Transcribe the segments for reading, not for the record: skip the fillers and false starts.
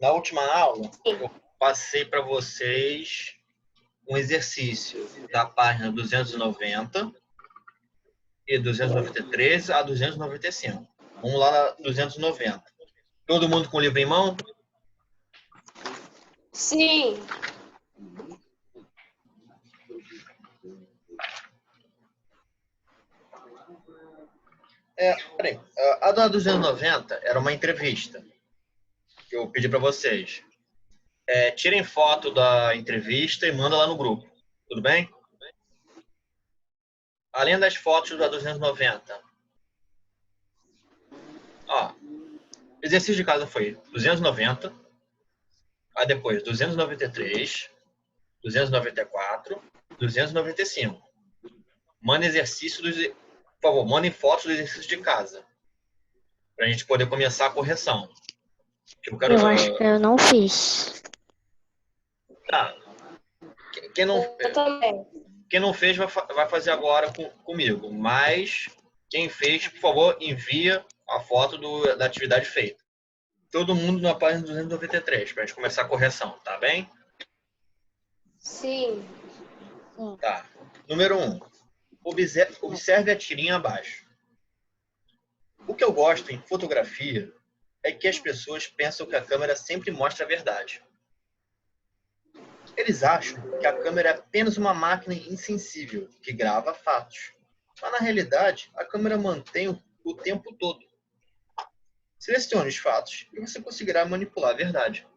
Na última aula, Sim. eu passei para vocês um exercício da página 290 e 293 a 295. Vamos lá na 290. Todo mundo com o livro em mão? Sim. Peraí. A da 290 era uma entrevista que eu pedi para vocês. Tirem foto da entrevista e manda lá no grupo. Tudo bem? Além das fotos da 290. Ó, o exercício de casa foi 290, aí depois 293, 294, 295. Manda exercício por favor, mandem fotos do exercício de casa. Pra gente poder começar a correção. Eu acho que eu não fiz. Tá. Quem não, Eu também. quem não fez vai fazer agora comigo. Mas quem fez, por favor, envia a foto da atividade feita. Todo mundo na página 293, pra gente começar a correção, tá bem? Sim. Tá. Número 1. Observe a tirinha abaixo. O que eu gosto em fotografia é que as pessoas pensam que a câmera sempre mostra a verdade. Eles acham que a câmera é apenas uma máquina insensível que grava fatos. Mas na realidade, a câmera mantém o tempo todo. Selecione os fatos e você conseguirá manipular a verdade.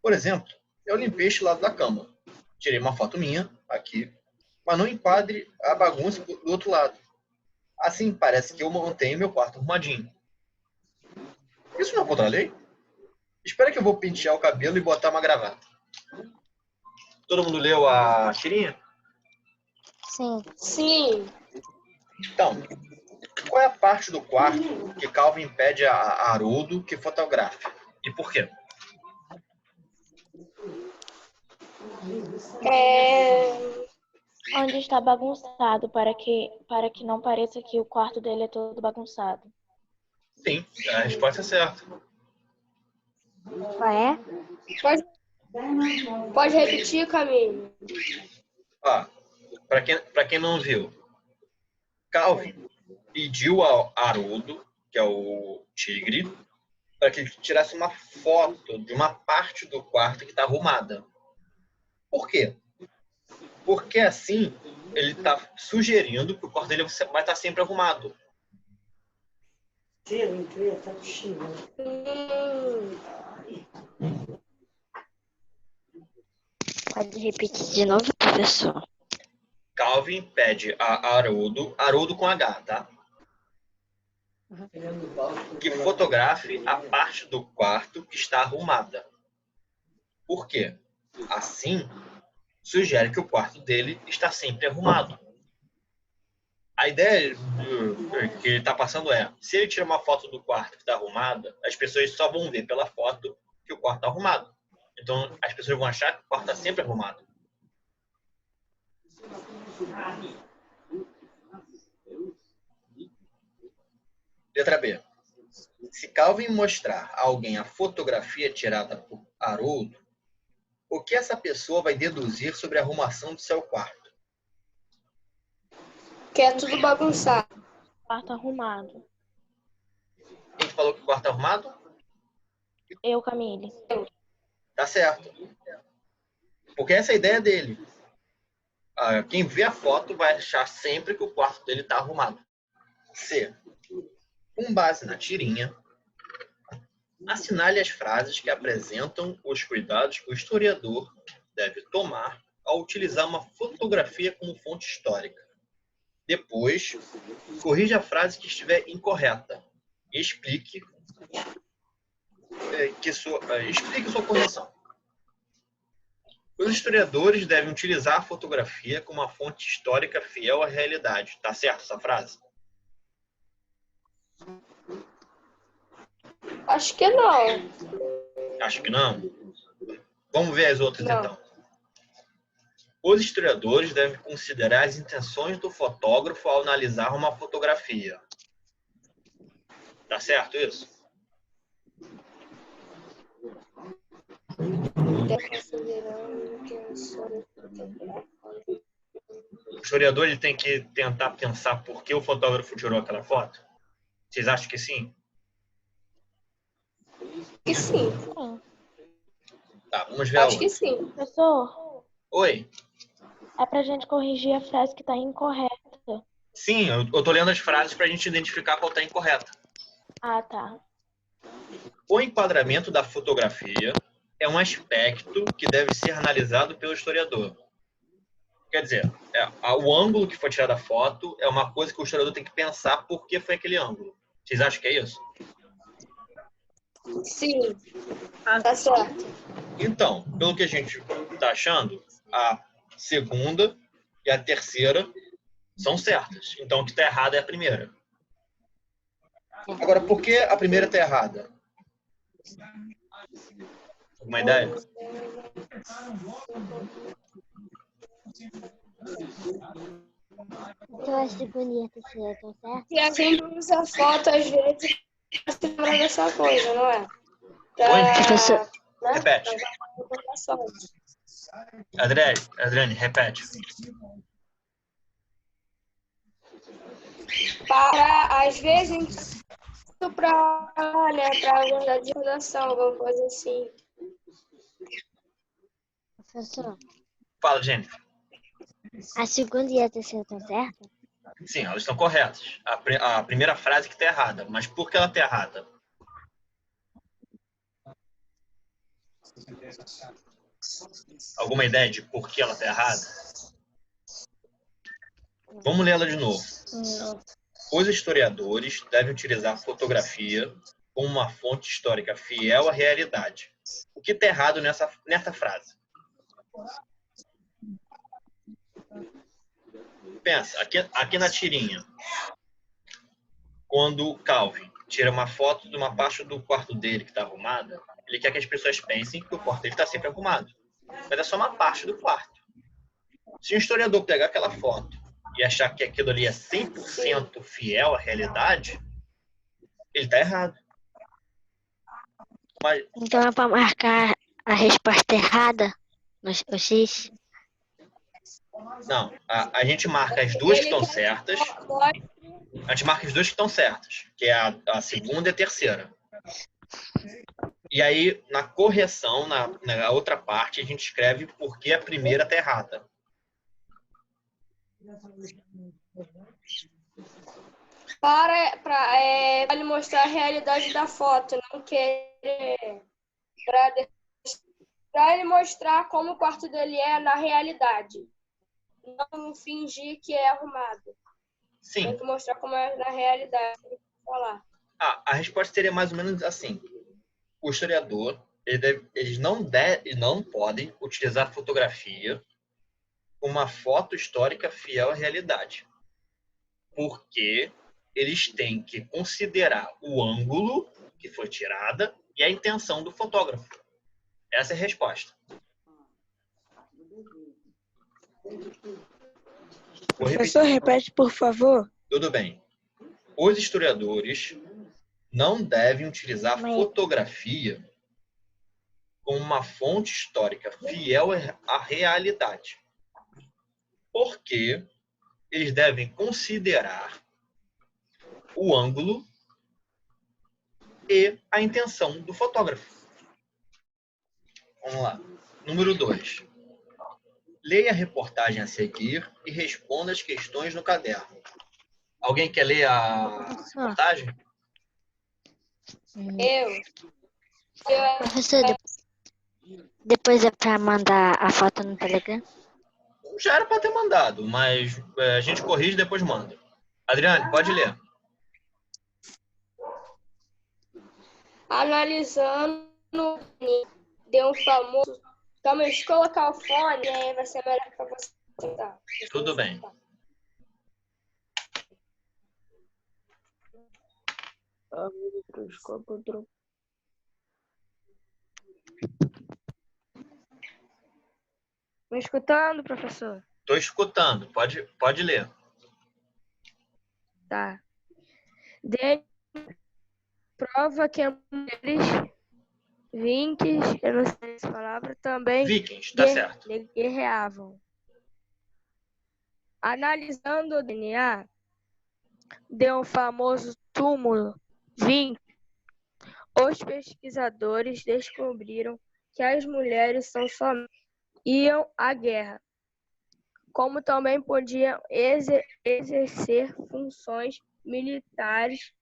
Por exemplo, eu limpei este lado da cama. Tirei uma foto minha, aqui, mas não enquadre a bagunça do outro lado. Assim parece que eu mantenho meu quarto arrumadinho. Isso não é contra a lei? Espera que eu vou pentear o cabelo e botar uma gravata. Todo mundo leu a tirinha? Sim. Sim. Então, qual é a parte do quarto que Calvin pede a Haroldo que fotografe? E por quê? Onde está bagunçado para que não pareça que o quarto dele é todo bagunçado. Sim, a resposta é certa. Qual é? Pode repetir, Camille? Para quem não viu, Calvin pediu ao Haroldo, que é o tigre, para que ele tirasse uma foto de uma parte do quarto que está arrumada. Por quê? Porque assim ele está sugerindo que o quarto dele vai estar sempre arrumado. Pode repetir de novo, professor? Calvin pede a Haroldo com H, tá? Que fotografe a parte do quarto que está arrumada. Por quê? Assim, sugere que o quarto dele está sempre arrumado. A ideia que ele está passando é, se ele tira uma foto do quarto que está arrumada, as pessoas só vão ver pela foto que o quarto está arrumado. Então, as pessoas vão achar que o quarto está sempre arrumado. Letra B. Se Calvin mostrar a alguém a fotografia tirada por Haroldo, o que essa pessoa vai deduzir sobre a arrumação do seu quarto? Que é tudo bagunçado. Quarto arrumado. Quem falou que o quarto é arrumado? Eu, Camille. Tá certo. Porque essa é a ideia dele. Quem vê a foto vai achar sempre que o quarto dele está arrumado. C. Com base na tirinha, assinale as frases que apresentam os cuidados que o historiador deve tomar ao utilizar uma fotografia como fonte histórica. Depois, corrija a frase que estiver incorreta e explique sua correção. Os historiadores devem utilizar a fotografia como uma fonte histórica fiel à realidade. Tá certo essa frase? Acho que não. Acho que não. Vamos ver as outras Não. então. Os historiadores devem considerar as intenções do fotógrafo ao analisar uma fotografia. Tá certo isso? Considerando que eu sou O historiador ele tem que tentar pensar por que o fotógrafo tirou aquela foto? Vocês acham que sim? que sim. Sim. Tá, vamos ver a Acho que outra. sim. Professor, Oi. é pra gente corrigir a frase que tá incorreta. Sim, eu tô lendo as frases para a gente identificar qual está incorreta. Ah, tá. O enquadramento da fotografia é um aspecto que deve ser analisado pelo historiador. Quer dizer, o ângulo que foi tirado da foto é uma coisa que o historiador tem que pensar por que foi aquele ângulo. Vocês acham que é isso? Sim. Tá certo. Então, pelo que a gente está achando, a segunda e a terceira são certas. Então, o que está errado é a primeira. Agora, por que a primeira está errada? Alguma ideia? Eu acho que a terceira estão certo. E a gente usa foto às vezes pra se lembrar dessa coisa, não é? Oi? Professor. Né? Repete. Pra informação. Adriane, repete. Para, às vezes, para, né, para guardar de redação, alguma coisa assim. Professor, Fala, Jennifer. a segunda e a terceira estão certas? Sim, elas estão corretas. A primeira frase que está errada. Mas por que ela está errada? Alguma ideia de por que ela está errada? Vamos ler ela de novo. Os historiadores devem utilizar a fotografia como uma fonte histórica fiel à realidade. O que está errado nessa frase? Pensa, aqui na tirinha, quando o Calvin tira uma foto de uma parte do quarto dele que está arrumada, ele quer que as pessoas pensem que o quarto dele está sempre arrumado. Mas é só uma parte do quarto. Se um historiador pegar aquela foto e achar que aquilo ali é 100% fiel à realidade, ele está errado. Mas, Então é para marcar a resposta errada no X? não, a gente marca as duas que Ele estão quer certas. A gente marca as duas que estão certas, que é a segunda e a terceira. E aí, na correção, na outra parte, a gente escreve por que a primeira está errada. Para lhe mostrar a realidade da foto, não querer. Para ele mostrar como o quarto dele é na realidade. Não fingir que é arrumado. Tem Sim. que mostrar como é na realidade. Falar. A resposta seria mais ou menos assim. O historiador, eles não podem utilizar a fotografia como uma foto histórica fiel à realidade. Porque eles têm que considerar o ângulo que foi tirada e a intenção do fotógrafo. Essa é a resposta. Professor, repete, por favor. Tudo bem. Os historiadores não devem utilizar a fotografia como uma fonte histórica fiel à realidade. Porque eles devem considerar o ângulo e a intenção do fotógrafo. Vamos lá. Número 2. Leia a reportagem a seguir e responda as questões no caderno. Alguém quer ler a reportagem? Professor, depois é para mandar a foto no Telegram? Já era para ter mandado, mas a gente corrige e depois manda. Adriane, pode ler. Analisando, deu um famoso. Calma, deixa eu colocar o fone, aí vai ser melhor para você. Tá. Tudo bem. Me escutando, professor? Estou escutando. Pode ler. Tá. Dele prova que as mulheres Vikings, eu não sei essa palavra, também Vikings, tá certo. guerreavam. Analisando o DNA, deu um famoso túmulo Viking. Os pesquisadores descobriram que as mulheres iam à guerra, como também podiam exercer funções militares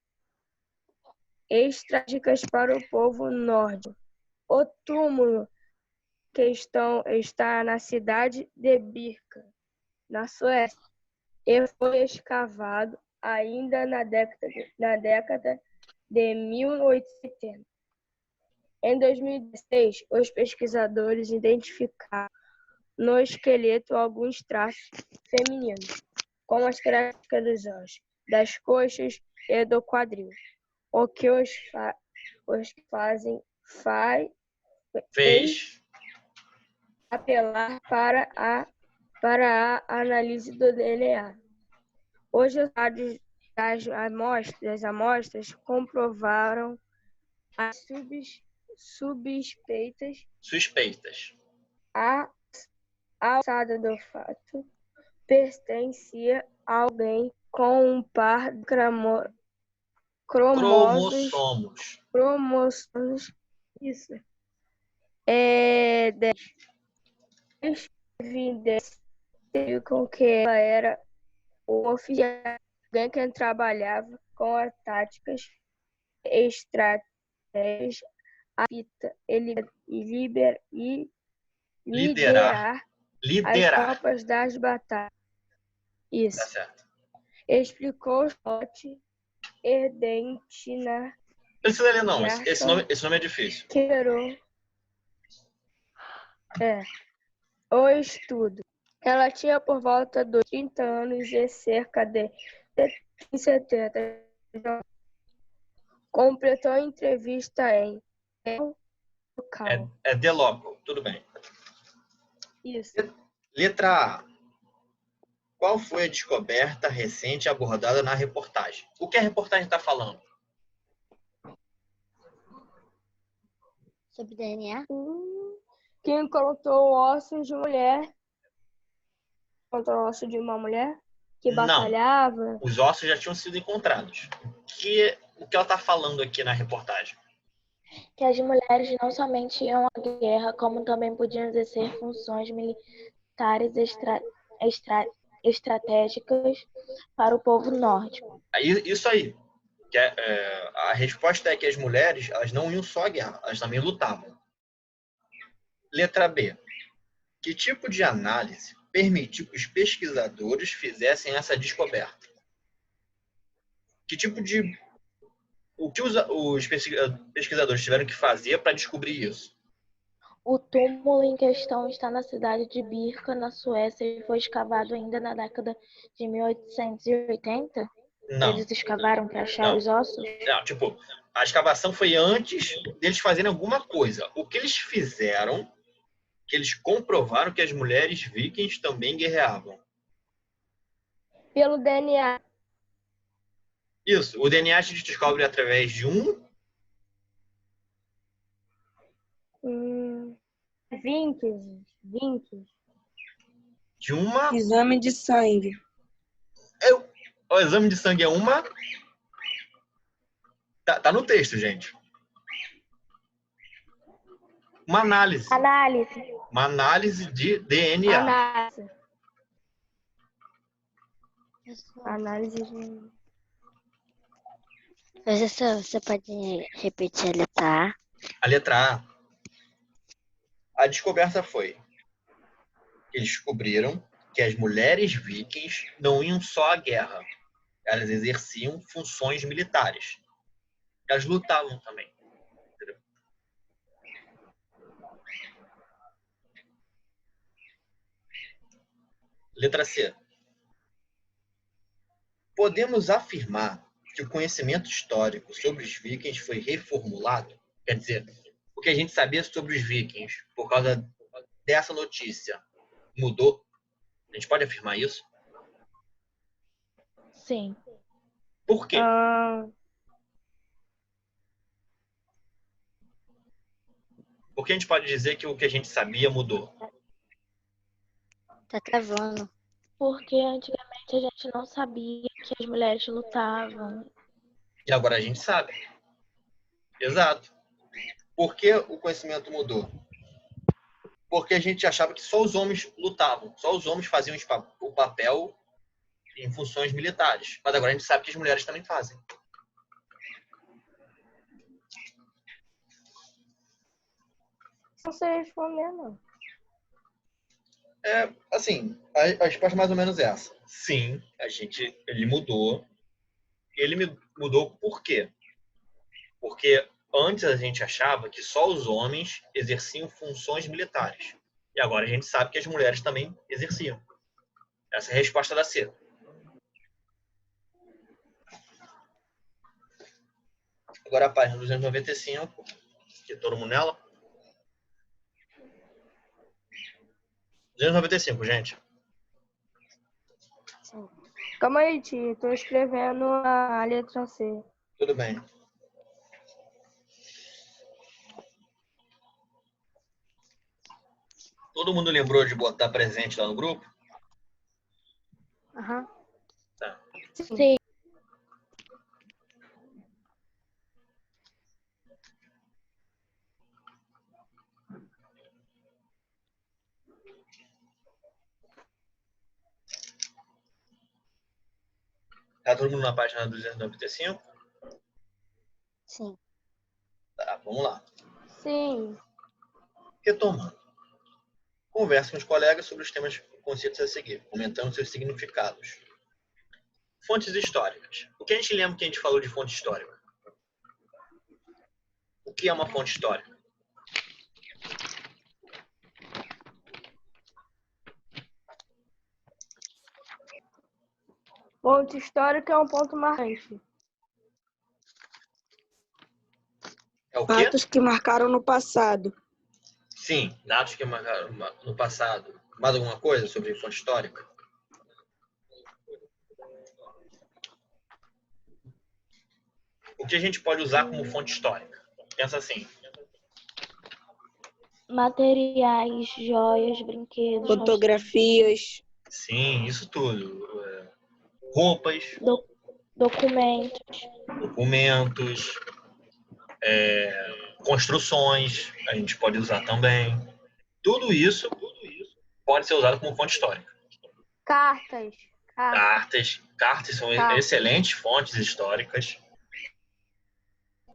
estratégicas para o povo nórdico. O túmulo está na cidade de Birka, na Suécia, e foi escavado ainda na década de 1870. Em 2016, os pesquisadores identificaram no esqueleto alguns traços femininos, como as características dos ossos, das coxas e do quadril, o que os fez apelar para a análise do DNA. Os resultados das amostras comprovaram as suspeitas. A alçada do fato pertencia a alguém com um par de cromossomos. Isso. Evidência com que ela era um oficial, alguém que trabalhava com as táticas e estratégias liderar as tropas das batalhas. Isso. Tá certo. Explicou Scott Erdentina. Não precisa ler, não. Esse nome é difícil. O estudo. Ela tinha por volta dos 30 anos e cerca de 70. Completou a entrevista em local. É The Local, tudo bem. Isso. Letra A. Qual foi a descoberta recente abordada na reportagem? O que a reportagem está falando? Sobre DNA? Que encontrou ossos de mulher. Encontrou osso de uma mulher que batalhava. Não, os ossos já tinham sido encontrados. O que ela está falando aqui na reportagem? Que as mulheres não somente iam à guerra, como também podiam exercer funções militares estratégicas para o povo nórdico. Isso aí. A resposta é que as mulheres elas não iam só à guerra, elas também lutavam. Letra B. Que tipo de análise permitiu que os pesquisadores fizessem essa descoberta? O que os pesquisadores tiveram que fazer para descobrir isso? O túmulo em questão está na cidade de Birka, na Suécia, e foi escavado ainda na década de 1880? Não. Eles escavaram para achar os ossos? Não, a escavação foi antes deles fazerem alguma coisa. O que eles fizeram, que eles comprovaram que as mulheres vikings também guerreavam. Pelo DNA. Isso. O DNA a gente descobre através de Vikings. De uma... Exame de sangue. O exame de sangue é uma... Tá no texto, gente. Uma análise. Uma análise de DNA. Análise de... Professor, você pode repetir a letra A? A letra A. A descoberta foi que eles descobriram que as mulheres vikings não iam só à guerra. Elas exerciam funções militares. Elas lutavam também. Entendeu? Letra C. Podemos afirmar que o conhecimento histórico sobre os vikings foi reformulado? Quer dizer, o que a gente sabia sobre os vikings por causa dessa notícia mudou? A gente pode afirmar isso? Sim. Por quê? que a gente pode dizer que o que a gente sabia mudou? Tá travando. Porque antigamente a gente não sabia que as mulheres lutavam. E agora a gente sabe. Exato. Por que o conhecimento mudou? Porque a gente achava que só os homens lutavam, só os homens faziam o papel em funções militares. Mas agora a gente sabe que as mulheres também fazem. Não sei responder, não. Assim, a resposta mais ou menos é essa. Sim, ele mudou. Ele mudou por quê? Porque antes a gente achava que só os homens exerciam funções militares. E agora a gente sabe que as mulheres também exerciam. Essa é a resposta da C. Agora a página 295, que todo mundo nela. 295, gente. Calma aí, tio. Tô escrevendo a letra C. Tudo bem. Todo mundo lembrou de botar presente lá no grupo? Aham. Tá. Sim. Tá todo mundo na página 295? Sim. Tá, vamos lá. Sim. Retomando. Converse com os colegas sobre os temas e conceitos a seguir, comentando seus significados. Fontes históricas. O que a gente lembra que a gente falou de fonte histórica? O que é uma fonte histórica? Ponto histórico é um ponto marcante. É o quê? Fatos que marcaram no passado. Sim, dados que marcaram no passado. Mais alguma coisa sobre fonte histórica? O que a gente pode usar como fonte histórica? Pensa assim. Materiais, joias, brinquedos, Fotografias. Sim, isso tudo. Roupas, documentos. documentos, construções, a gente pode usar também. Tudo isso pode ser usado como fonte histórica. Cartas. Cartas são excelentes fontes históricas.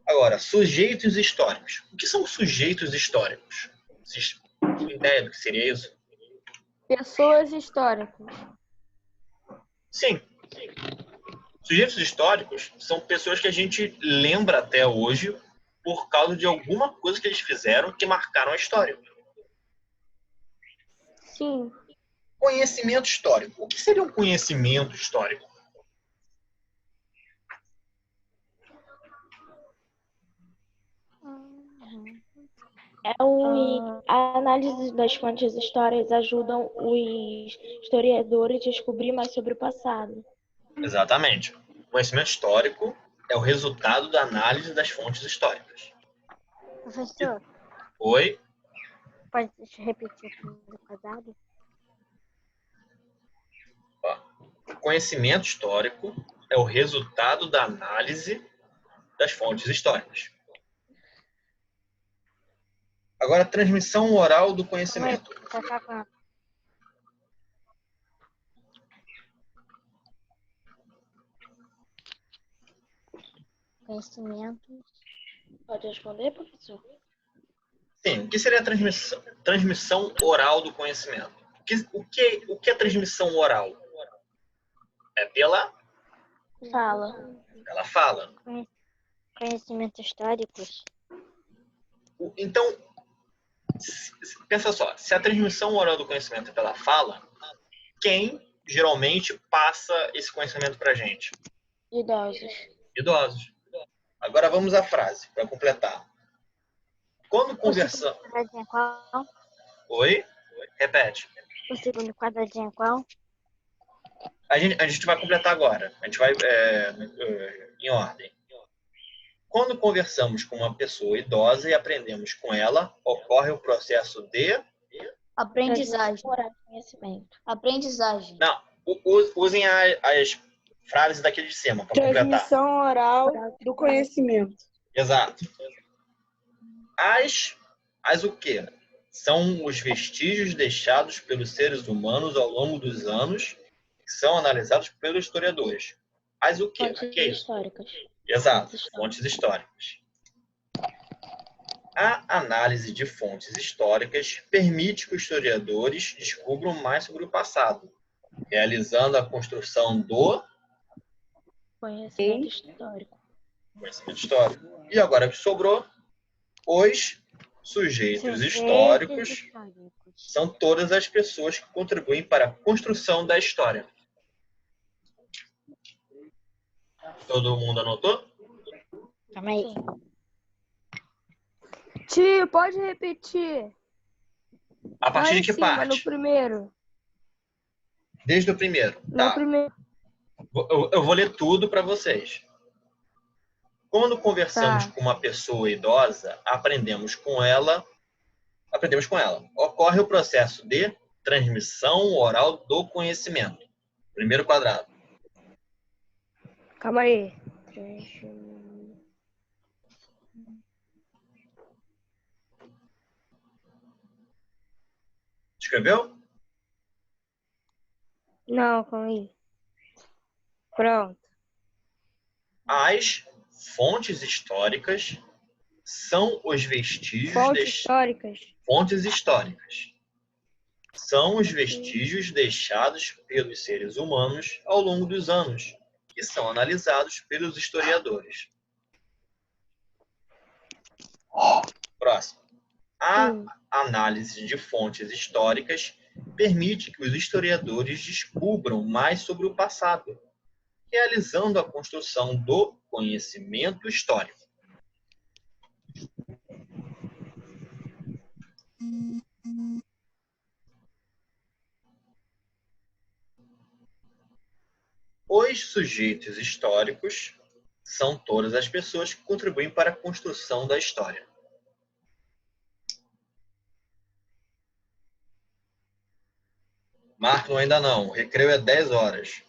Agora, sujeitos históricos. O que são sujeitos históricos? Vocês têm ideia do que seria isso? Pessoas históricas. Sim. Sujeitos históricos são pessoas que a gente lembra até hoje por causa de alguma coisa que eles fizeram que marcaram a história. Sim. Conhecimento histórico. O que seria um conhecimento histórico? A análise das fontes históricas ajudam os historiadores a descobrir mais sobre o passado. Exatamente. O conhecimento histórico é o resultado da análise das fontes históricas. Professor, Oi? pode repetir o quadrado? O conhecimento histórico é o resultado da análise das fontes históricas. Agora, transmissão oral do conhecimento. Tá travando. Conhecimento. Pode responder, professor? Sim, o que seria a transmissão oral do conhecimento? O que é transmissão oral? É pela fala. Conhecimentos históricos. Então, pensa só, se a transmissão oral do conhecimento é pela fala, quem geralmente passa esse conhecimento pra gente? Idosos. Idosos. Agora vamos à frase, para completar. Quando conversamos... Quadradinho é qual? Oi? Repete. O segundo quadradinho é qual? A gente vai completar agora. A gente vai em ordem. Quando conversamos com uma pessoa idosa e aprendemos com ela, ocorre o processo de... Aprendizagem. Orar conhecimento. Aprendizagem. Não, usem as frases daqui de cima para completar. Transmissão oral do conhecimento. Exato. As o quê? São os vestígios deixados pelos seres humanos ao longo dos anos que são analisados pelos historiadores. As o quê? Fontes Que é isso? históricas. Exato, fontes históricas. A análise de fontes históricas permite que os historiadores descubram mais sobre o passado, realizando a construção do Conhecimento histórico. conhecimento histórico. E agora que sobrou, os sujeitos históricos são todas as pessoas que contribuem para a construção da história. Todo mundo anotou? Calma aí. Sim. Tio, pode repetir? A partir Lá de em que cima, parte? no primeiro. Desde o primeiro. No Tá. primeiro. Eu vou ler tudo para vocês. Quando conversamos Tá. com uma pessoa idosa, aprendemos com ela. Ocorre o processo de transmissão oral do conhecimento. Primeiro quadrado. Calma aí. Escreveu? Não, calma aí. Pronto. As fontes históricas são os vestígios Fontes históricas. São os vestígios deixados pelos seres humanos ao longo dos anos, que são analisados pelos historiadores. Próximo. A análise de fontes históricas permite que os historiadores descubram mais sobre o passado, realizando a construção do conhecimento histórico. Os sujeitos históricos são todas as pessoas que contribuem para a construção da história. Marco, ainda não. O recreio é 10 horas.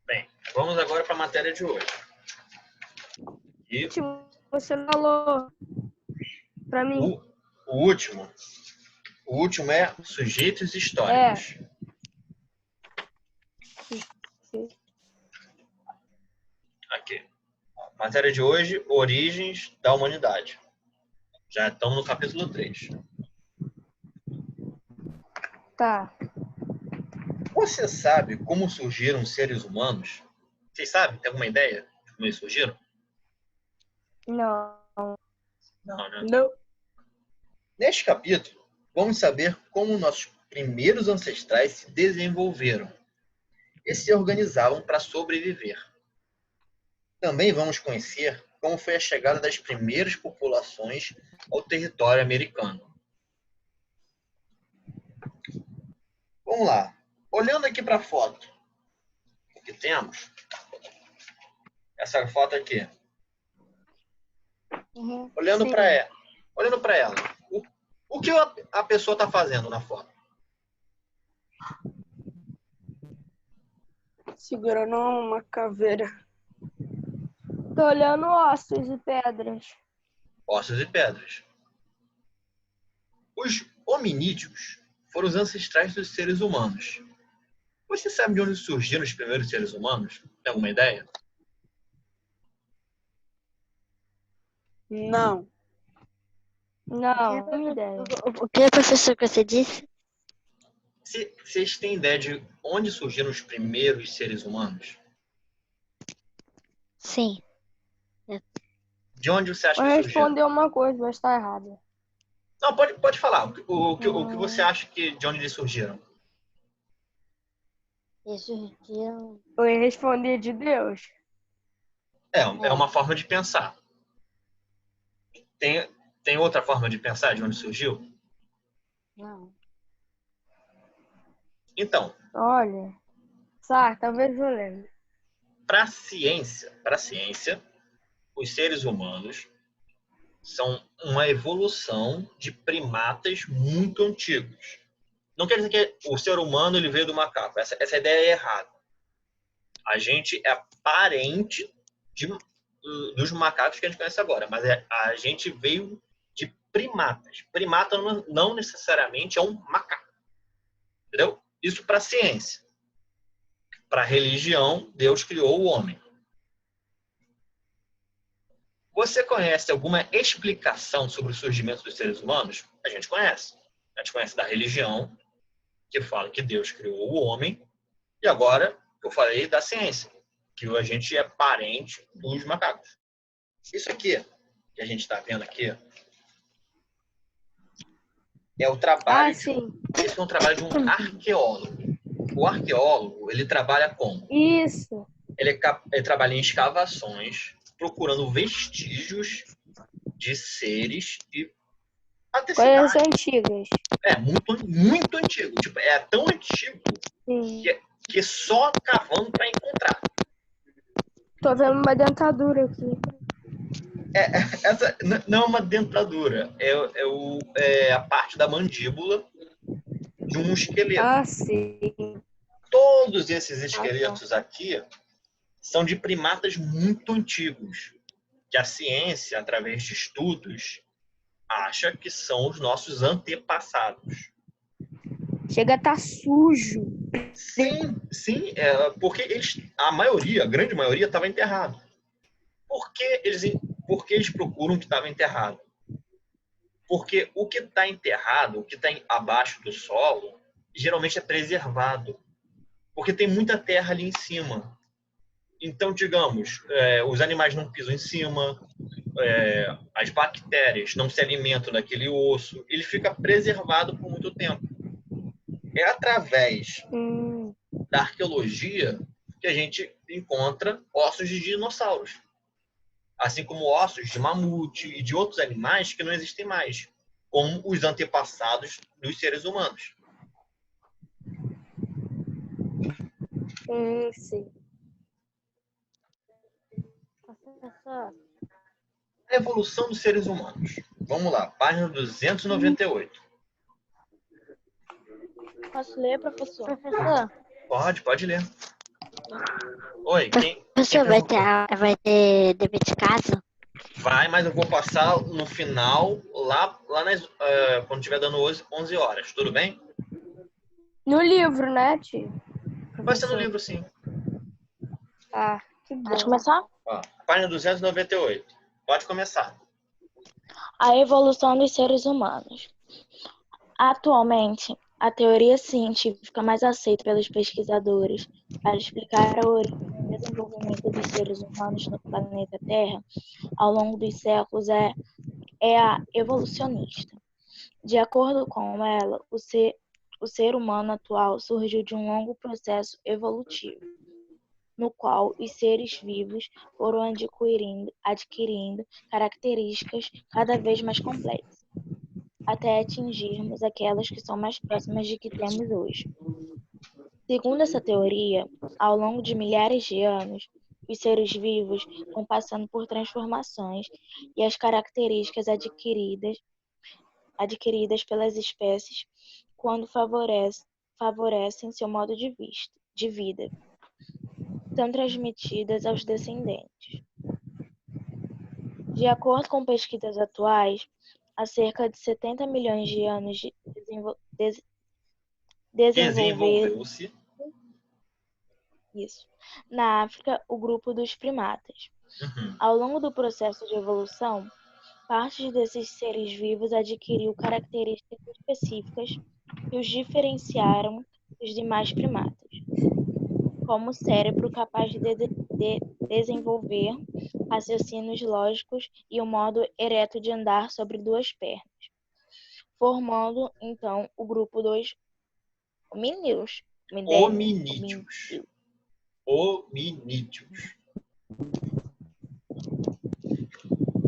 Bem, vamos agora para a matéria de hoje. E Você falou pra mim. o último é sujeitos históricos. Aqui. Matéria de hoje, origens da humanidade. Já estamos no capítulo 3. Tá. Você sabe como surgiram os seres humanos? Vocês sabem? Tem alguma ideia de como eles surgiram? Não. Não, né? Não. Neste capítulo, vamos saber como nossos primeiros ancestrais se desenvolveram e se organizavam para sobreviver. Também vamos conhecer como foi a chegada das primeiras populações ao território americano. Vamos lá. Olhando aqui para a foto, o que temos? Essa foto aqui. Olhando Sim. para ela. O que a pessoa está fazendo na foto? Segurando uma caveira. Tô olhando ossos e pedras. Ossos e pedras. Os hominídeos foram os ancestrais dos seres humanos. Você sabe de onde surgiram os primeiros seres humanos? Tem alguma ideia? Não. Não, não ideia. O que, professor, que você disse? Vocês têm ideia de onde surgiram os primeiros seres humanos? Sim. De onde você acha Vou que surgiram? responder uma coisa, mas tá errado. Não, pode falar. O que você acha de onde eles surgiram? Eles surgiram. Eu ia responder de Deus. É uma forma de pensar. Tem Tem outra forma de pensar de onde surgiu? Não. Então, Olha, talvez eu lembre. para a ciência, os seres humanos são uma evolução de primatas muito antigos. Não quer dizer que o ser humano ele veio do macaco. Essa ideia é errada. A gente é parente dos macacos que a gente conhece agora, mas a gente veio de primatas. Primata não necessariamente é um macaco. Entendeu? Isso para a ciência. Para a religião, Deus criou o homem. Você conhece alguma explicação sobre o surgimento dos seres humanos? A gente conhece. A gente conhece da religião, que fala que Deus criou o homem, e agora eu falei da ciência, que a gente é parente dos macacos. Isso aqui, que a gente está vendo aqui, é o trabalho. Sim. Esse é um trabalho de um arqueólogo. O arqueólogo, ele trabalha como? Isso. Ele trabalha em escavações, procurando vestígios de seres e até Coisas cidades. antigas. Muito antigo. Tipo, é tão antigo Sim. que só cavando para encontrar. Tô vendo uma dentadura aqui. Essa não é uma dentadura, é a parte da mandíbula de um esqueleto. Sim. Todos esses esqueletos aqui são de primatas muito antigos, que a ciência, através de estudos, acha que são os nossos antepassados. Chega a estar sujo. Sim, porque a grande maioria estava enterrado. Por que eles procuram que estava enterrado? Porque o que está enterrado, o que está abaixo do solo, geralmente é preservado. Porque tem muita terra ali em cima. Então, digamos, os animais não pisam em cima, as bactérias não se alimentam daquele osso, ele fica preservado por muito tempo. É através da arqueologia que a gente encontra ossos de dinossauros. Assim como ossos de mamute e de outros animais que não existem mais, como os antepassados dos seres humanos. Sim. Professor, A evolução dos seres humanos. Vamos lá, página 298. Posso ler, professor? professor, Pode ler. Oi, quem professor, vai perguntou? vai ter dever de casa? Vai, mas eu vou passar no final, lá quando estiver dando 11 horas. Tudo bem? No livro, né, tio? Vai ser no livro, sim. Que bom. Pode começar? Ó, página 298. Pode começar. A evolução dos seres humanos. Atualmente, a teoria científica mais aceita pelos pesquisadores para explicar a origem e o desenvolvimento dos seres humanos no planeta Terra ao longo dos séculos é a evolucionista. De acordo com ela, o ser humano atual surgiu de um longo processo evolutivo, no qual os seres vivos foram adquirindo características cada vez mais complexas, até atingirmos aquelas que são mais próximas de que temos hoje. Segundo essa teoria, ao longo de milhares de anos, os seres vivos vão passando por transformações e as características adquiridas pelas espécies quando favorecem seu modo de vida, são transmitidas aos descendentes. De acordo com pesquisas atuais, há cerca de 70 milhões de anos Desenvolveu-se. Isso. Na África, o grupo dos primatas. Uhum. Ao longo do processo de evolução, partes desses seres vivos adquiriu características específicas que os diferenciaram dos demais primatas, como o cérebro capaz de desenvolver raciocínios lógicos e o modo ereto de andar sobre duas pernas, formando, então, o grupo dos hominídeos. Hominídeos.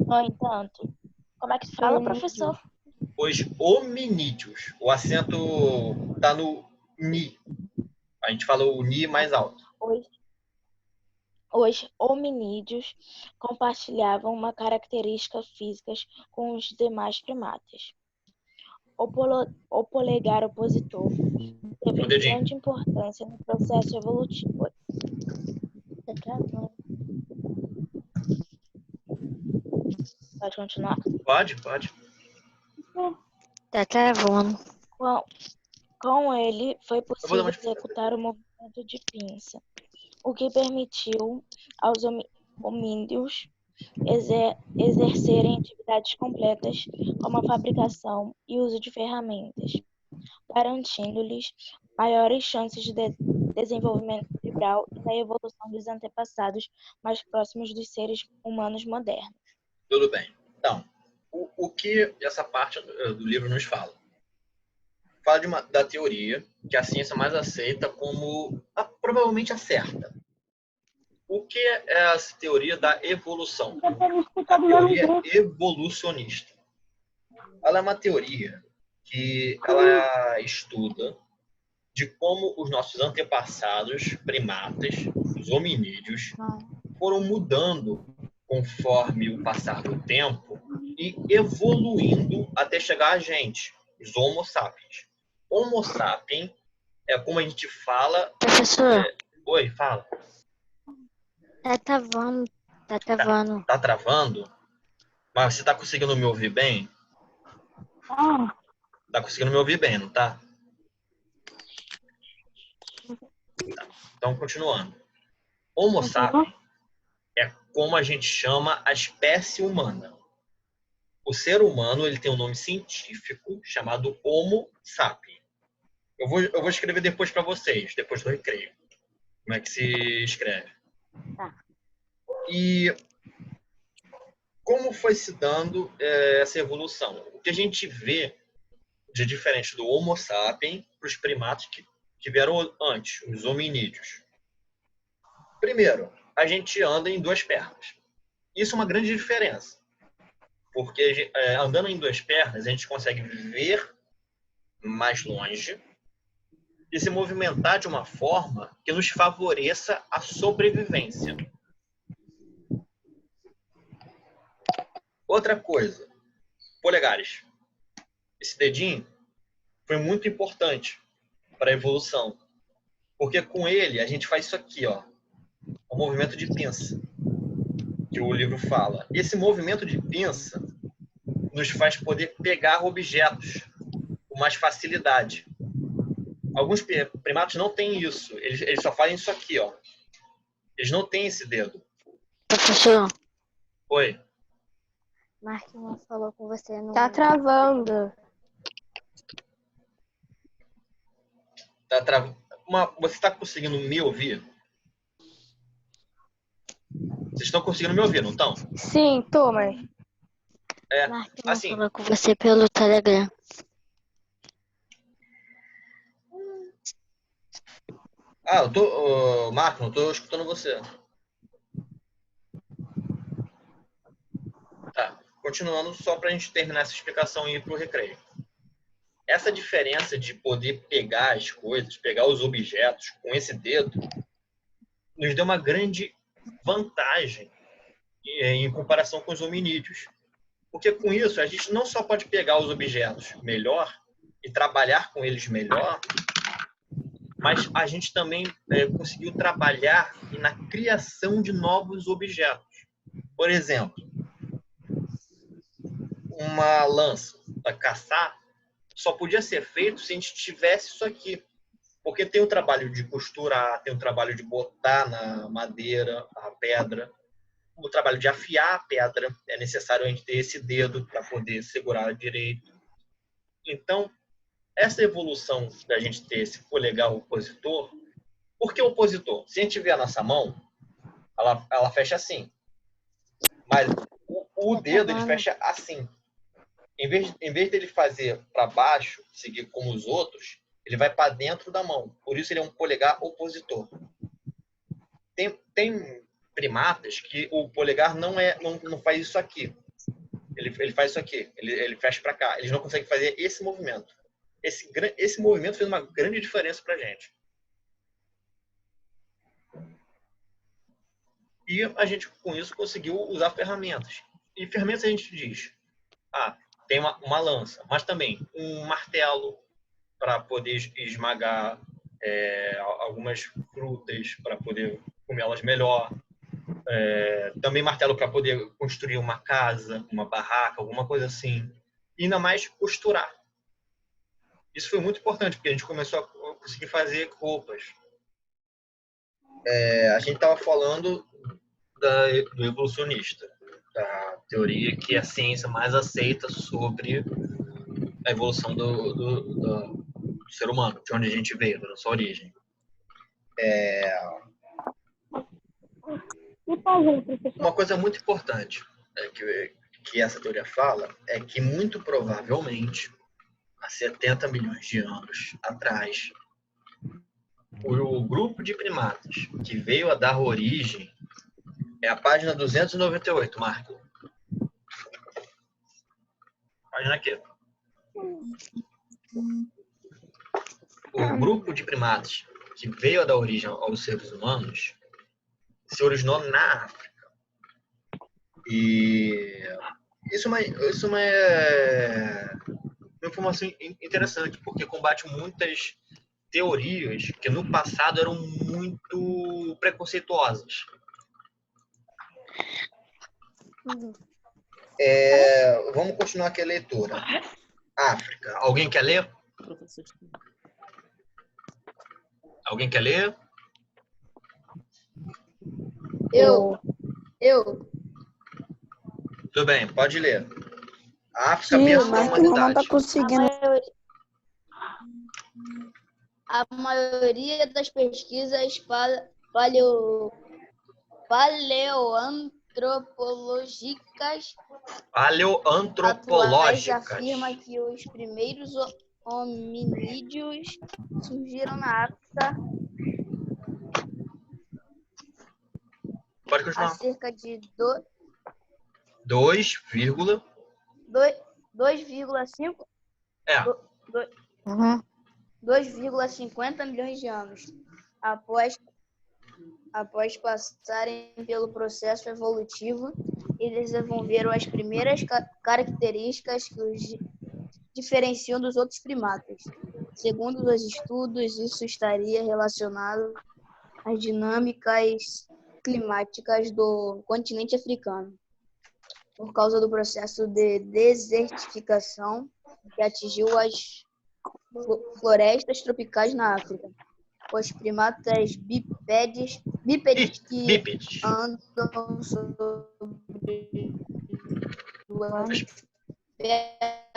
No entanto, Como é que fala, professor? Os hominídeos. O acento tá no ni. A gente fala o ni mais alto. Os hominídeos compartilhavam uma característica física com os demais primatas. O polegar opositor teve dedinho. grande importância no processo evolutivo. Tá travando. Pode continuar? Pode. Tá travando. Com ele, foi vou dar possível uma executar o movimento de pinça, o que permitiu aos homínideos exercerem atividades completas, como a fabricação e uso de ferramentas, garantindo-lhes maiores chances de desenvolvimento cerebral e da evolução dos antepassados mais próximos dos seres humanos modernos. Tudo bem. Então, o que essa parte do livro nos fala? Fala da teoria que a ciência mais aceita como provavelmente a certa. O que é essa teoria da evolução? A teoria evolucionista. Ela é uma teoria que ela estuda de como os nossos antepassados primatas, os hominídeos, foram mudando conforme o passar do tempo e evoluindo até chegar a gente, os Homo sapiens. Homo sapiens é como a gente fala... Professor, Oi, fala. tá travando. Tá travando? Mas você tá conseguindo me ouvir bem? Tá conseguindo me ouvir bem, não tá? Tá. Então, continuando. Homo sapiens é como a gente chama a espécie humana. O ser humano ele tem um nome científico chamado Homo sapiens. Eu vou escrever depois para vocês, depois do recreio. Como é que se escreve. Tá. E como foi se dando essa evolução? O que a gente vê de diferente do Homo sapiens para os primatas que vieram antes, os hominídeos. Primeiro, a gente anda em duas pernas. Isso é uma grande diferença. Porque andando em duas pernas, a gente consegue ver mais longe e se movimentar de uma forma que nos favoreça a sobrevivência. Outra coisa, polegares. Esse dedinho foi muito importante para a evolução, porque com ele a gente faz isso aqui, ó, o movimento de pinça, que o livro fala. Esse movimento de pinça nos faz poder pegar objetos com mais facilidade. Alguns primatas não têm isso, eles só fazem isso aqui, ó. Eles não têm esse dedo. Professor, Oi. Marquinhos falou com você no... Tá travando. Tá Você está conseguindo me ouvir? Vocês estão conseguindo me ouvir, não estão? Sim, tô, mas... Marquinhos assim, falou com você pelo Telegram. Marco, não tô escutando você. Tá, continuando só pra gente terminar essa explicação e ir pro recreio. Essa diferença de poder pegar as coisas, pegar os objetos com esse dedo, nos deu uma grande vantagem em comparação com os hominídeos. Porque com isso, a gente não só pode pegar os objetos melhor e trabalhar com eles melhor, mas a gente também conseguiu trabalhar na criação de novos objetos. Por exemplo, uma lança para caçar só podia ser feito se a gente tivesse isso aqui. Porque tem o trabalho de costurar, tem o trabalho de botar na madeira, a pedra, o trabalho de afiar a pedra, é necessário a gente ter esse dedo para poder segurar direito. Então, essa evolução da gente ter esse polegar opositor, por que opositor? Se a gente ver a nossa mão, ela fecha assim. Mas o dedo ele fecha assim. Em vez dele fazer para baixo, seguir como os outros, ele vai para dentro da mão. Por isso ele é um polegar opositor. Tem primatas que o polegar não faz isso aqui. ele faz isso aqui, ele fecha para cá. Eles não conseguem fazer esse movimento. Esse movimento fez uma grande diferença para a gente. E a gente, com isso, conseguiu usar ferramentas. E ferramentas a gente diz, tem uma lança, mas também um martelo para poder esmagar algumas frutas, para poder comê-las melhor. Também martelo para poder construir uma casa, uma barraca, alguma coisa assim. E ainda mais costurar. Isso foi muito importante, porque a gente começou a conseguir fazer roupas. A gente estava falando do evolucionista, da teoria que é a ciência mais aceita sobre a evolução do ser humano, de onde a gente veio, da nossa origem. Uma coisa muito importante que essa teoria fala é que, muito provavelmente, há 70 milhões de anos atrás, o grupo de primatas que veio a dar origem é a página 298, Marco. Página aqui. O grupo de primatas que veio a dar origem aos seres humanos se originou na África. E isso é uma informação interessante, porque combate muitas teorias que no passado eram muito preconceituosas. Vamos continuar aqui a leitura. África. Alguém quer ler? Alguém quer ler? Eu. Tudo bem, pode ler. A África Tio, pensa na mas que não tá humanidade. conseguindo. A maioria das pesquisas paleoantropológicas atuais afirma que os primeiros hominídeos surgiram na África Pode continuar. há cerca de 2,5 2,50 milhões de anos após passarem pelo processo evolutivo e desenvolveram as primeiras características que os diferenciam dos outros primatas. Segundo os estudos, isso estaria relacionado às dinâmicas climáticas do continente africano, por causa do processo de desertificação que atingiu as florestas tropicais na África. Os primatas bípedes que andam sobre duas pernas.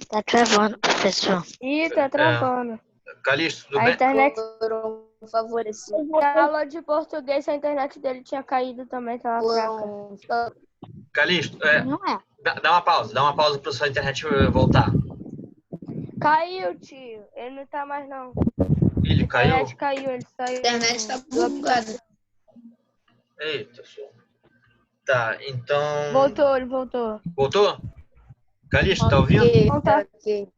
Tá travando, professor. Ih, tá travando. Calixto, tudo A bem? internet. Foram favorecidos. Na aula de português, a internet dele tinha caído também, tava fraca. Calixto, Não é. dá uma pausa para sua internet voltar. Caiu, tio. Ele não tá mais, não. Ele A caiu? internet caiu, ele saiu. A internet tá bugada. Eita, só. Tá, então... Voltou, ele voltou. Voltou? Calixto, tá ouvindo? Ok.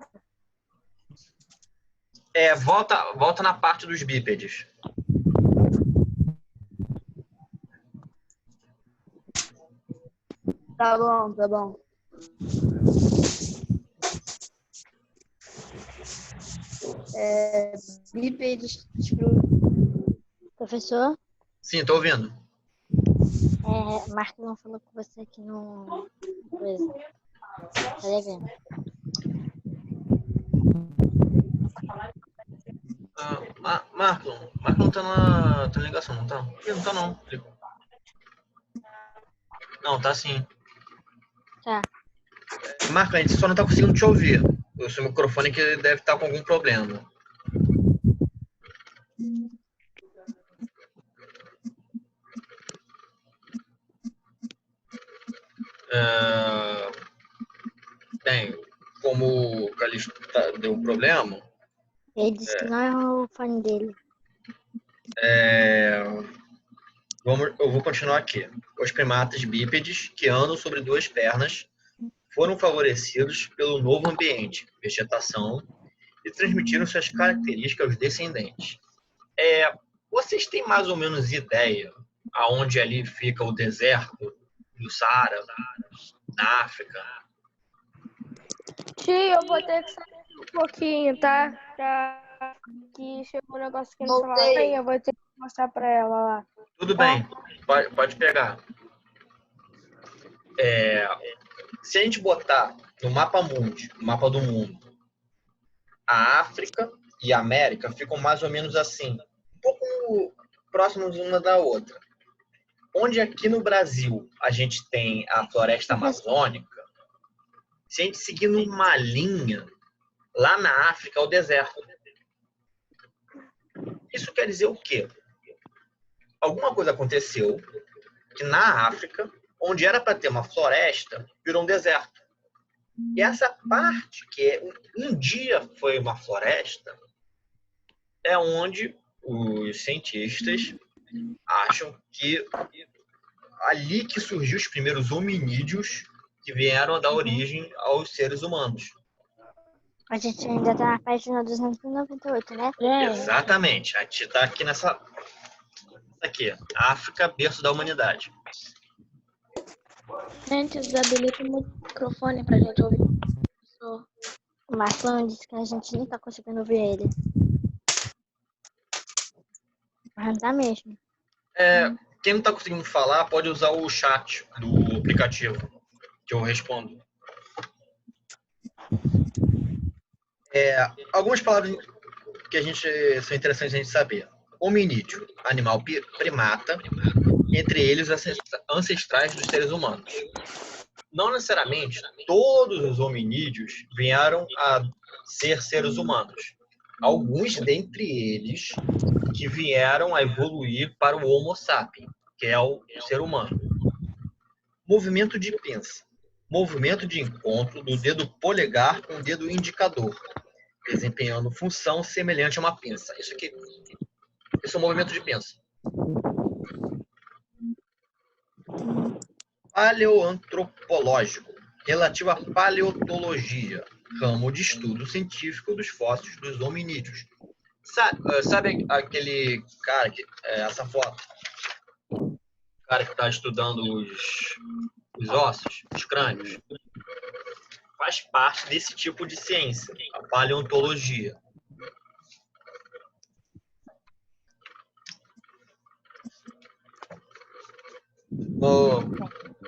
Volta na parte dos bípedes. Tá bom. Bípedes. Professor, Sim, tô ouvindo. Marco não falou com você aqui no Telegram. Marco não tá na ligação, não tá? Não tá, não. Não, tá sim. Tá. Marco, a gente só não tá conseguindo te ouvir. O seu microfone que deve estar com algum problema. Bem, como o Calixto deu um problema, Ele disse que não é o fone dele. Eu vou continuar aqui. Os primatas bípedes que andam sobre duas pernas foram favorecidos pelo novo ambiente, vegetação, e transmitiram suas características aos descendentes. Vocês têm mais ou menos ideia aonde ali fica o deserto do Saara, na África? Tio, eu vou ter que sair um pouquinho, tá? Que chegou um negócio aqui no celular. Voltei. Aí eu vou ter que mostrar pra ela lá. Tudo bem, pode pegar. Se a gente botar no mapa mundi, no mapa do mundo, a África e a América ficam mais ou menos assim, um pouco próximas uma da outra. Onde aqui no Brasil a gente tem a floresta amazônica, se a gente seguir numa linha, lá na África é o deserto. Isso quer dizer o quê? Alguma coisa aconteceu que na África, onde era para ter uma floresta, virou um deserto. E essa parte que um dia foi uma floresta é onde os cientistas acham que ali que surgiu os primeiros hominídeos que vieram a dar origem aos seres humanos. A gente ainda tá na página 298, né? Exatamente. A gente está aqui nessa... Aqui, África, berço da humanidade. Gente, desabilita o microfone pra gente ouvir. O Marcão disse que a gente nem tá conseguindo ouvir ele. Mas tá mesmo. Quem não está conseguindo falar pode usar o chat do aplicativo, que eu respondo. Algumas palavras que são interessantes a gente saber. Hominídeo, animal primata, entre eles ancestrais dos seres humanos. Não necessariamente todos os hominídeos vieram a ser seres humanos. Alguns dentre eles que vieram a evoluir para o Homo sapiens, que é o ser humano. Movimento de pinça. Movimento de encontro do dedo polegar com o dedo indicador, desempenhando função semelhante a uma pinça. Esse é o movimento de pinça. Paleoantropológico, relativo à paleontologia, ramo de estudo científico dos fósseis dos hominídeos. Sabe aquele cara essa foto? O cara que está estudando os ossos, os crânios? Faz parte desse tipo de ciência, a paleontologia. Vou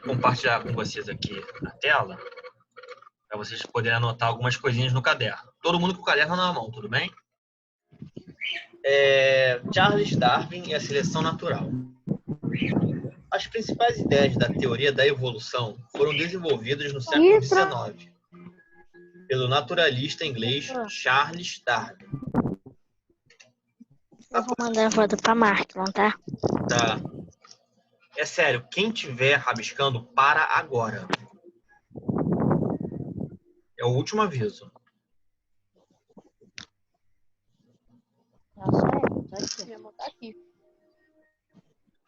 compartilhar com vocês aqui na tela, para vocês poderem anotar algumas coisinhas no caderno. Todo mundo com o caderno na mão, tudo bem? Charles Darwin e a seleção natural. As principais ideias da teoria da evolução foram desenvolvidas no século XIX pelo naturalista inglês Charles Darwin. Eu vou mandar a foto pra Marcon, tá? Tá. É sério, quem tiver rabiscando, para agora. É o último aviso. Tá aqui.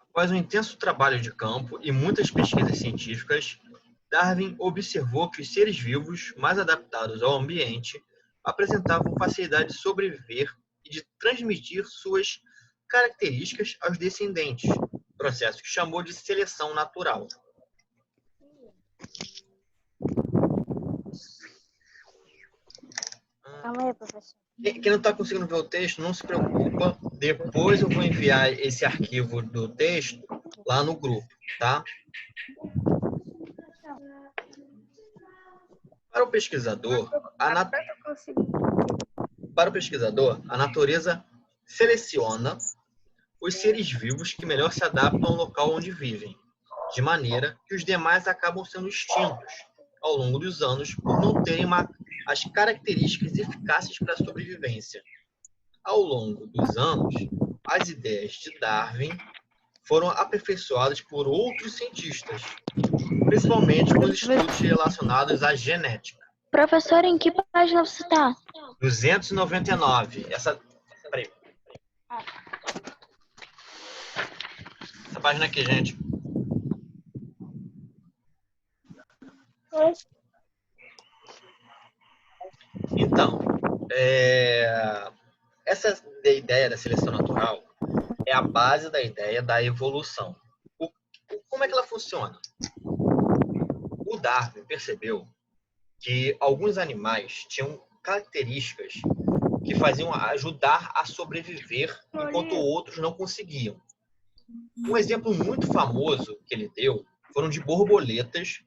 Após um intenso trabalho de campo e muitas pesquisas científicas, Darwin observou que os seres vivos mais adaptados ao ambiente apresentavam facilidade de sobreviver e de transmitir suas características aos descendentes, processo que chamou de seleção natural. Calma aí, professor. Quem não está conseguindo ver o texto, não se preocupa. Depois eu vou enviar esse arquivo do texto lá no grupo, tá? Para o pesquisador, a natureza seleciona os seres vivos que melhor se adaptam ao local onde vivem, de maneira que os demais acabam sendo extintos ao longo dos anos por não terem as características eficazes para a sobrevivência. Ao longo dos anos, as ideias de Darwin foram aperfeiçoadas por outros cientistas, principalmente com os estudos relacionados à genética. Professor, em que página você está? 299. Essa página aqui, gente. Então, essa ideia da seleção natural é a base da ideia da evolução. Como é que ela funciona? O Darwin percebeu que alguns animais tinham características que faziam ajudar a sobreviver, enquanto outros não conseguiam. Um exemplo muito famoso que ele deu foram de borboletas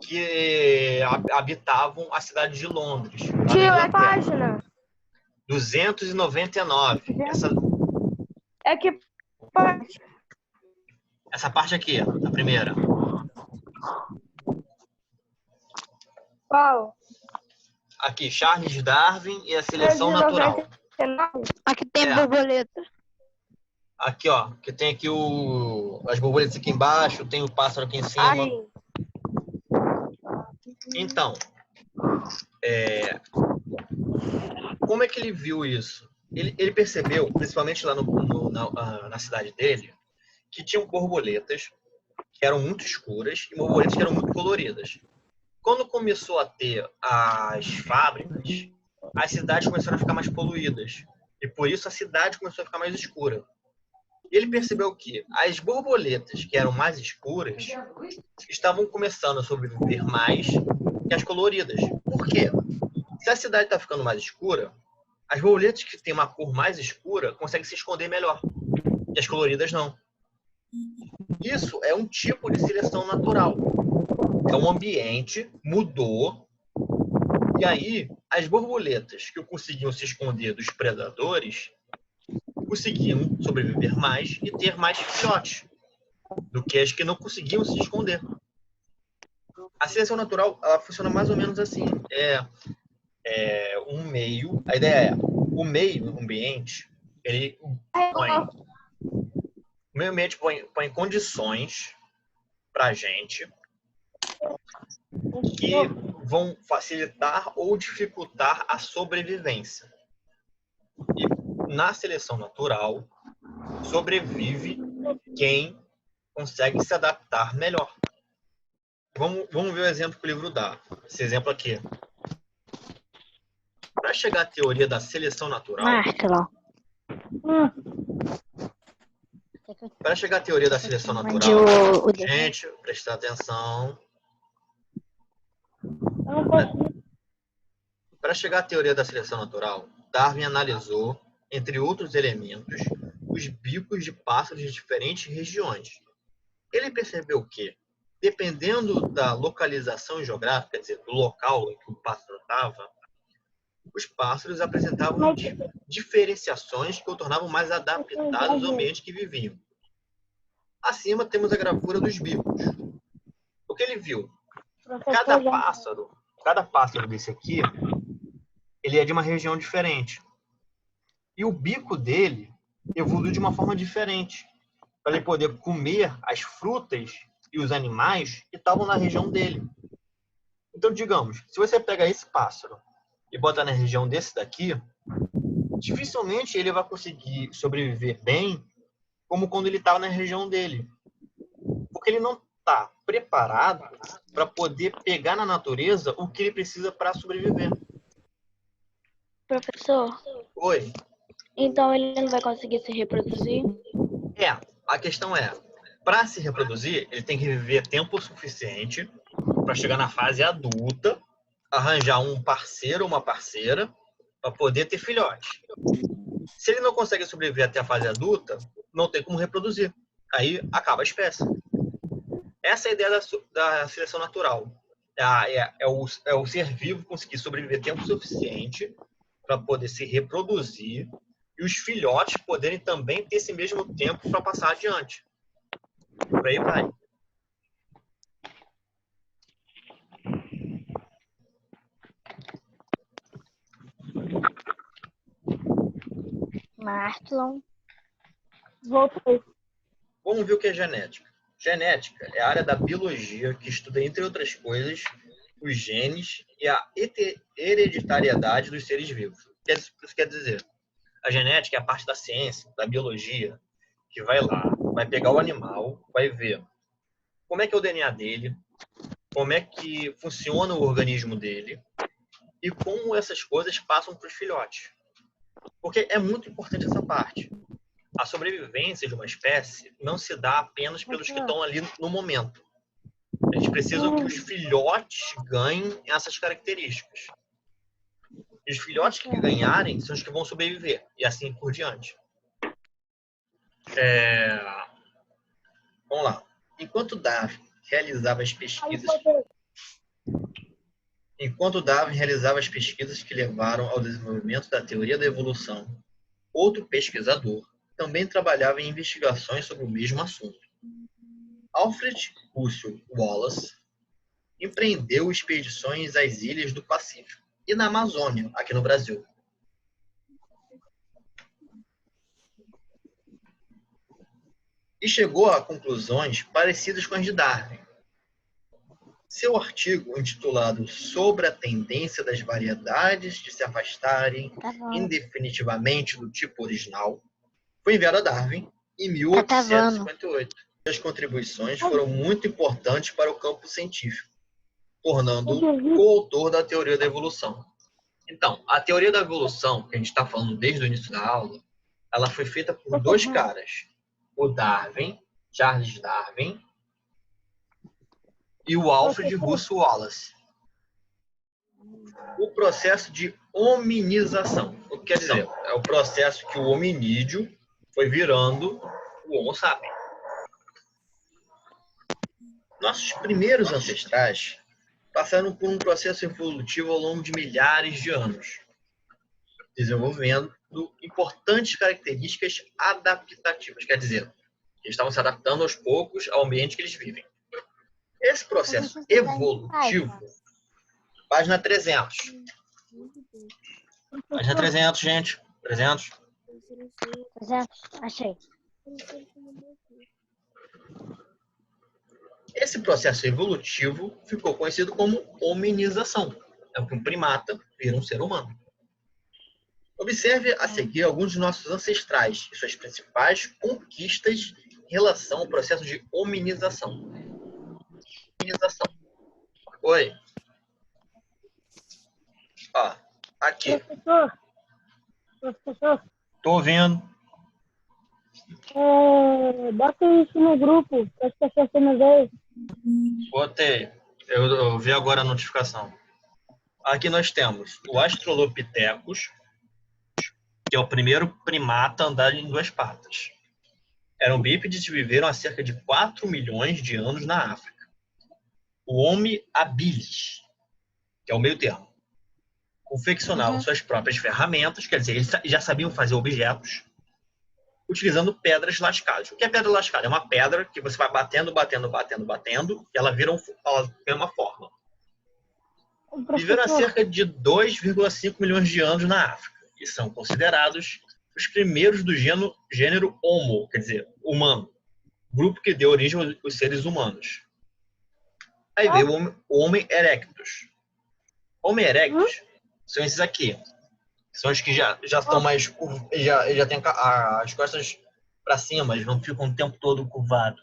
que habitavam a cidade de Londres, lá na Tio, é Inglaterra. página. 299. É que parte. Essa parte aqui, a primeira. Qual? Aqui, Charles Darwin e a seleção É de natural. 99? Aqui tem É. borboleta. Aqui, ó, que tem aqui as borboletas aqui embaixo, tem o pássaro aqui em cima. Aí. Então, como é que ele viu isso? Ele percebeu, principalmente lá na cidade dele, que tinham borboletas que eram muito escuras e borboletas que eram muito coloridas. Quando começou a ter as fábricas, as cidades começaram a ficar mais poluídas. E por isso a cidade começou a ficar mais escura. E ele percebeu que as borboletas que eram mais escuras estavam começando a sobreviver mais que as coloridas. Por quê? Se a cidade está ficando mais escura, as borboletas que têm uma cor mais escura conseguem se esconder melhor. E as coloridas não. Isso é um tipo de seleção natural. É um ambiente, mudou, e aí as borboletas que conseguiam se esconder dos predadores conseguiam sobreviver mais e ter mais filhotes do que as que não conseguiam se esconder. A seleção natural, ela funciona mais ou menos assim. Um meio, a ideia é, o meio ambiente, ele o meio ambiente põe condições para a gente que vão facilitar ou dificultar a sobrevivência. E na seleção natural, sobrevive quem consegue se adaptar melhor. Vamos ver o exemplo que o livro dá. Esse exemplo aqui. Para chegar à teoria da seleção natural, Martelon. para chegar à teoria da seleção Mande natural, o desenho. gente, prestar atenção. Para chegar à teoria da seleção natural, Darwin analisou, entre outros elementos, os bicos de pássaros de diferentes regiões. Ele percebeu que, dependendo da localização geográfica, quer dizer, do local em que o pássaro estava, os pássaros apresentavam diferenciações que o tornavam mais adaptados ao ambiente que viviam. Acima temos a gravura dos bicos. O que ele viu? Cada pássaro desse aqui, ele é de uma região diferente. E o bico dele evoluiu de uma forma diferente, para ele poder comer as frutas e os animais que estavam na região dele. Então, digamos, se você pega esse pássaro e bota na região desse daqui, dificilmente ele vai conseguir sobreviver bem como quando ele estava na região dele. Porque ele não está preparado para poder pegar na natureza o que ele precisa para sobreviver. Professor, Oi. então ele não vai conseguir se reproduzir? A questão é, para se reproduzir, ele tem que viver tempo suficiente para chegar na fase adulta, arranjar um parceiro ou uma parceira para poder ter filhote. Se ele não consegue sobreviver até a fase adulta, não tem como reproduzir. Aí acaba a espécie. Essa é a ideia da seleção natural. É o ser vivo conseguir sobreviver tempo suficiente para poder se reproduzir e os filhotes poderem também ter esse mesmo tempo para passar adiante. Por aí vai. Martelon. Voltei. Vamos ver o que é genética. Genética é a área da biologia que estuda, entre outras coisas, os genes e a hereditariedade dos seres vivos. O que isso quer dizer? A genética é a parte da ciência, da biologia, que vai lá vai pegar o animal, vai ver como é que é o DNA dele, como é que funciona o organismo dele e como essas coisas passam para os filhotes. Porque é muito importante essa parte. A sobrevivência de uma espécie não se dá apenas pelos que estão ali no momento. A gente precisa que os filhotes ganhem essas características. E os filhotes que ganharem são os que vão sobreviver, e assim por diante. Vamos lá. Enquanto Darwin realizava as pesquisas que levaram ao desenvolvimento da teoria da evolução, outro pesquisador também trabalhava em investigações sobre o mesmo assunto. Alfred Russel Wallace empreendeu expedições às ilhas do Pacífico e na Amazônia, aqui no Brasil. E chegou a conclusões parecidas com as de Darwin. Seu artigo, intitulado Sobre a tendência das variedades de se afastarem indefinitivamente do tipo original, foi enviado a Darwin em 1858. As contribuições foram muito importantes para o campo científico, tornando-o coautor da teoria da evolução. Então, a teoria da evolução, que a gente está falando desde o início da aula, ela foi feita por dois caras. O Darwin, Charles Darwin, e o Alfred Russel Wallace. O processo de hominização. O que quer dizer? É o processo que o hominídeo foi virando o Homo sapiens. Nossos primeiros ancestrais passaram por um processo evolutivo ao longo de milhares de anos, desenvolvendo importantes características adaptativas. Quer dizer, eles estavam se adaptando aos poucos ao ambiente que eles vivem. Esse processo evolutivo, página 300. Página 300, gente. 300. Achei. Esse processo evolutivo ficou conhecido como hominização. É o que um primata vira um ser humano. Observe a seguir alguns de nossos ancestrais e suas principais conquistas em relação ao processo de hominização. Oi. Ó, aqui. Professor, Tô ouvindo. bota isso no grupo, para as pessoas me verem. Botei. Eu vi agora a notificação. Aqui nós temos o Australopithecus, que é o primeiro primata a andar em duas patas. Eram bípedes que viveram há cerca de 4 milhões de anos na África. O Homo habilis, que é o meio termo. Confeccionavam suas próprias ferramentas, quer dizer, eles já sabiam fazer objetos, utilizando pedras lascadas. O que é pedra lascada? É uma pedra que você vai batendo, e ela vira uma forma. Viveram há cerca de 2,5 milhões de anos na África e são considerados os primeiros do gênero Homo, quer dizer, humano, grupo que deu origem aos seres humanos. Aí veio o Homo erectus. Homo erectus são esses aqui. São os que já estão mais já tem as costas para cima, eles não ficam o tempo todo curvados.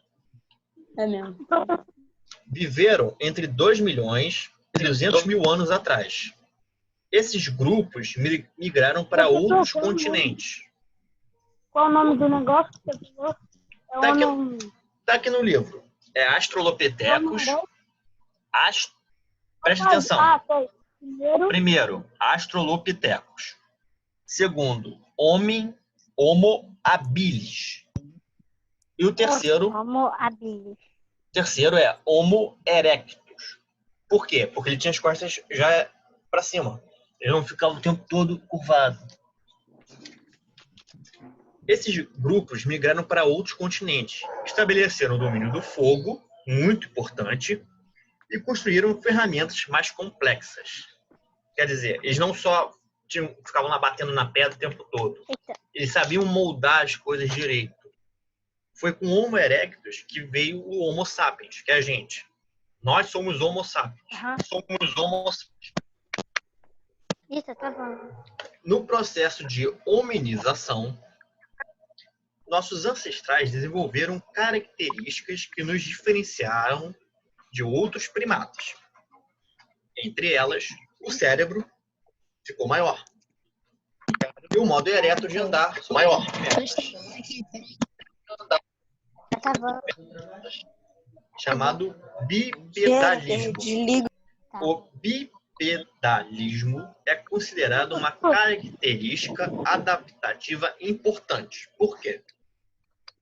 É mesmo. Viveram entre 2 milhões e 300 mil anos atrás. Esses grupos migraram para outros continentes. Qual é o nome do negócio que você falou? Tá aqui no livro. É Australopithecus. Preste atenção. Primeiro, Australopithecus. Segundo, Homo habilis. E o terceiro é Homo erectus. Por quê? Porque ele tinha as costas já para cima. Ele não ficava o tempo todo curvado. Esses grupos migraram para outros continentes, estabeleceram o domínio do fogo, muito importante, e construíram ferramentas mais complexas. Quer dizer, eles não só ficavam lá batendo na pedra o tempo todo. Eles sabiam moldar as coisas direito. Foi com o Homo erectus que veio o Homo sapiens, que é a gente. Nós somos Homo sapiens. Somos Homo sapiens. Isso, tá bom. No processo de hominização, nossos ancestrais desenvolveram características que nos diferenciaram de outros primatas. Entre elas, o cérebro ficou maior. E o modo ereto de andar maior. Chamado bipedalismo. O bipedalismo é considerado uma característica adaptativa importante. Por quê?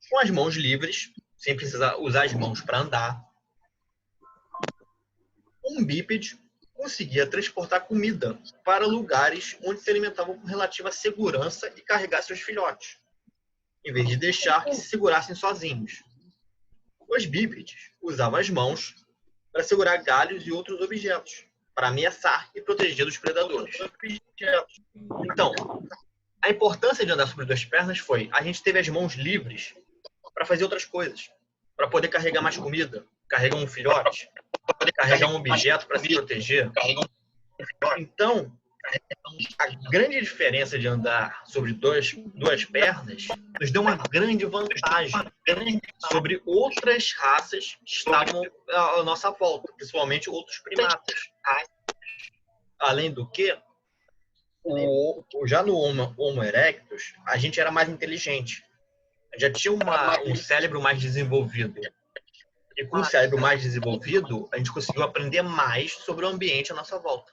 Com as mãos livres, sem precisar usar as mãos para andar, um bípede conseguia transportar comida para lugares onde se alimentavam com relativa segurança e carregar seus filhotes, em vez de deixar que se segurassem sozinhos. Os bípedes usavam as mãos para segurar galhos e outros objetos, para ameaçar e proteger dos predadores. Então, a importância de andar sobre duas pernas foi: a gente teve as mãos livres para fazer outras coisas, para poder carregar mais comida, carregar um filhote, poder carregar um objeto para se proteger. Então, a grande diferença de andar sobre duas pernas nos deu uma grande vantagem sobre outras raças que estavam à nossa volta, principalmente outros primatas. Além do que, já no Homo erectus, a gente era mais inteligente. Já tinha um cérebro mais desenvolvido. E com o cérebro mais desenvolvido, a gente conseguiu aprender mais sobre o ambiente à nossa volta.